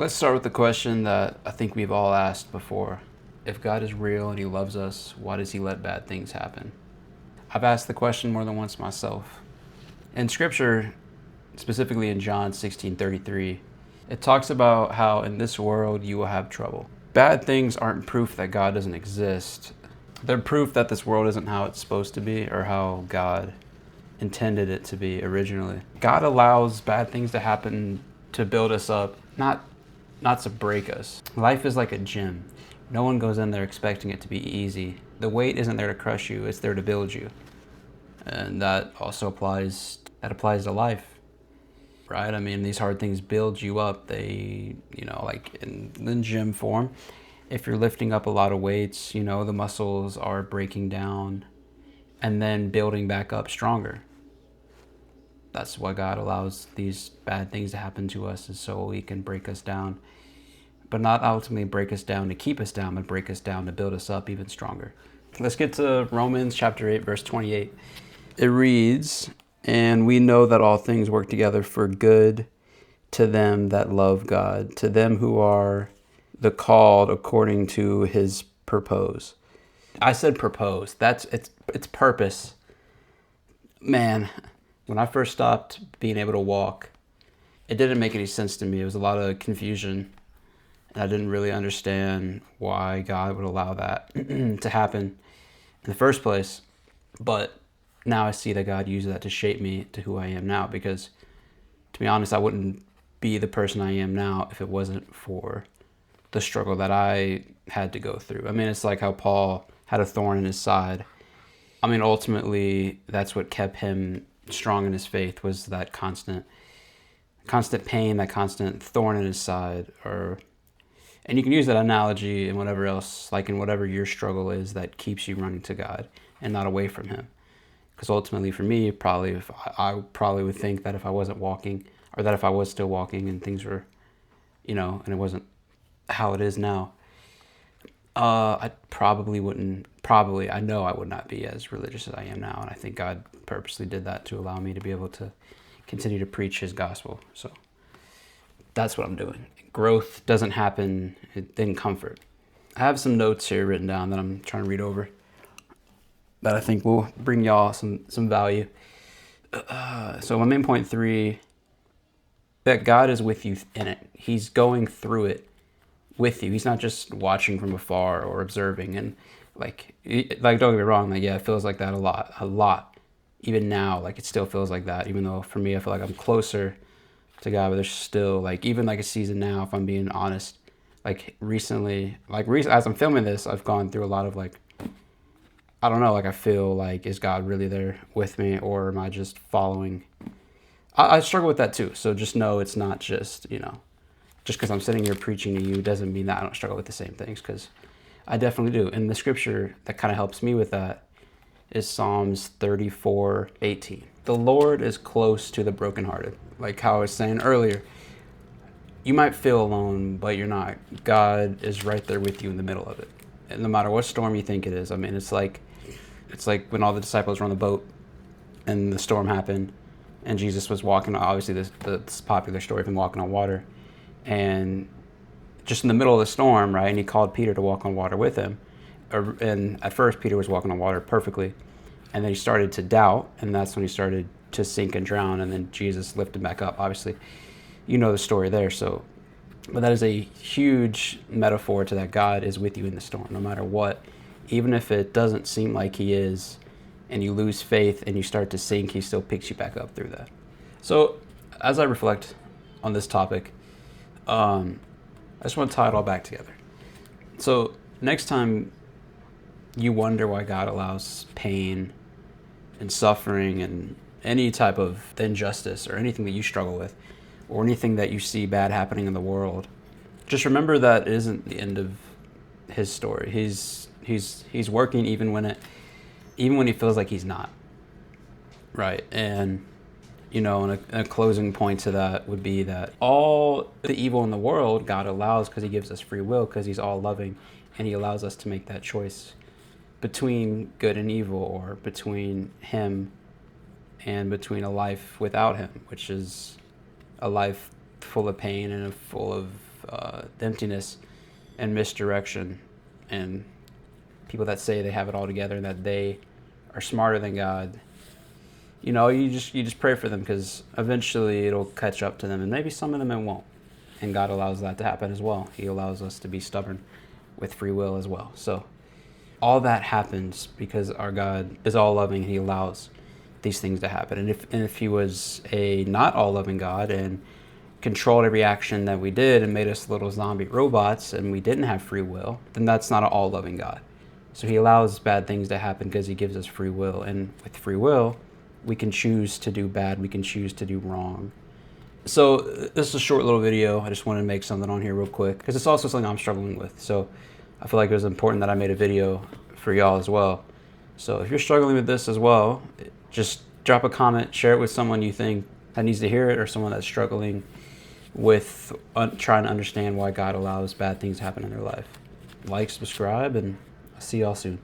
Let's start with the question that I think we've all asked before. If God is real and he loves us, why does he let bad things happen? I've asked the question more than once myself. In scripture, specifically in John 16:33, it talks about how in this world you will have trouble. Bad things aren't proof that God doesn't exist. They're proof that this world isn't how it's supposed to be or how God intended it to be originally. God allows bad things to happen to build us up, not to break us. Life is like a gym. No one goes in there expecting it to be easy. The weight isn't there to crush you, it's there to build you. And that also applies to life. Right? I mean, these hard things build you up. They, like in gym form, if you're lifting up a lot of weights, the muscles are breaking down and then building back up stronger. That's why God allows these bad things to happen to us, is so he can break us down. But not ultimately break us down to keep us down, but break us down to build us up even stronger. Let's get to Romans chapter 8, verse 28. It reads, "And we know that all things work together for good to them that love God, to them who are the called according to his purpose." I said purpose. It's purpose. Man, when I first stopped being able to walk, it didn't make any sense to me. It was a lot of confusion. And I didn't really understand why God would allow that to happen in the first place. But now I see that God used that to shape me to who I am now, because to be honest, I wouldn't be the person I am now if it wasn't for the struggle that I had to go through. I mean, it's like how Paul had a thorn in his side. I mean, ultimately, that's what kept him strong in his faith, was that constant pain, that constant thorn in his side. And you can use that analogy in whatever else, like in whatever your struggle is that keeps you running to God and not away from him. Because ultimately for me, I probably would think that if I wasn't walking, or that if I was still walking and things were, and it wasn't how it is now, I I know I would not be as religious as I am now. And I think God purposely did that to allow me to be able to continue to preach his gospel. So that's what I'm doing. Growth doesn't happen in comfort. I have some notes here written down that I'm trying to read over that I think will bring y'all some value. So my main point 3, that God is with you in it. He's going through it with you. He's not just watching from afar or observing. And like don't get me wrong, like, yeah, it feels like that a lot. Even now, like, it still feels like that, even though for me, I feel like I'm closer to God, but there's still, like, even like a season now, if I'm being honest, like recently, as I'm filming this, I've gone through a lot of, like, I don't know, like, I feel like, is God really there with me, or am I just following? I struggle with that too. So just know it's not just, just because I'm sitting here preaching to you doesn't mean that I don't struggle with the same things, because I definitely do. And the scripture that kind of helps me with that is Psalms 34:18. The Lord is close to the brokenhearted. Like how I was saying earlier, you might feel alone, but you're not. God is right there with you in the middle of it. And no matter what storm you think it is. I mean, it's like when all the disciples were on the boat and the storm happened and Jesus was walking, obviously this popular story of him walking on water. And just in the middle of the storm, right, and he called Peter to walk on water with him. And at first, Peter was walking on water perfectly. And then he started to doubt, and that's when he started to sink and drown, and then Jesus lifted him back up. Obviously, you know the story there. So, but that is a huge metaphor to that God is with you in the storm, no matter what. Even if it doesn't seem like he is, and you lose faith and you start to sink, he still picks you back up through that. So, as I reflect on this topic, I just want to tie it all back together. So, next time you wonder why God allows pain and suffering and any type of injustice or anything that you struggle with, or anything that you see bad happening in the world, just remember that it isn't the end of his story. He's working even when he feels like he's not. Right. And and a closing point to that would be that all the evil in the world God allows because he gives us free will, because he's all loving, and he allows us to make that choice between good and evil, or between him and between a life without him, which is a life full of pain and full of emptiness and misdirection, and people that say they have it all together and that they are smarter than God. You know, you just pray for them, because eventually it'll catch up to them, and maybe some of them it won't. And God allows that to happen as well. He allows us to be stubborn with free will as well. So all that happens because our God is all loving, and He allows these things to happen. And if He was a not all loving God and controlled every action that we did and made us little zombie robots and we didn't have free will, then that's not an all loving God. So He allows bad things to happen because He gives us free will. And with free will, we can choose to do bad, we can choose to do wrong. So this is a short little video. I just wanted to make something on here real quick, because it's also something I'm struggling with. So I feel like it was important that I made a video for y'all as well. So if you're struggling with this as well, just drop a comment, share it with someone you think that needs to hear it, or someone that's struggling with trying to understand why God allows bad things to happen in their life. Like, subscribe, and I'll see y'all soon.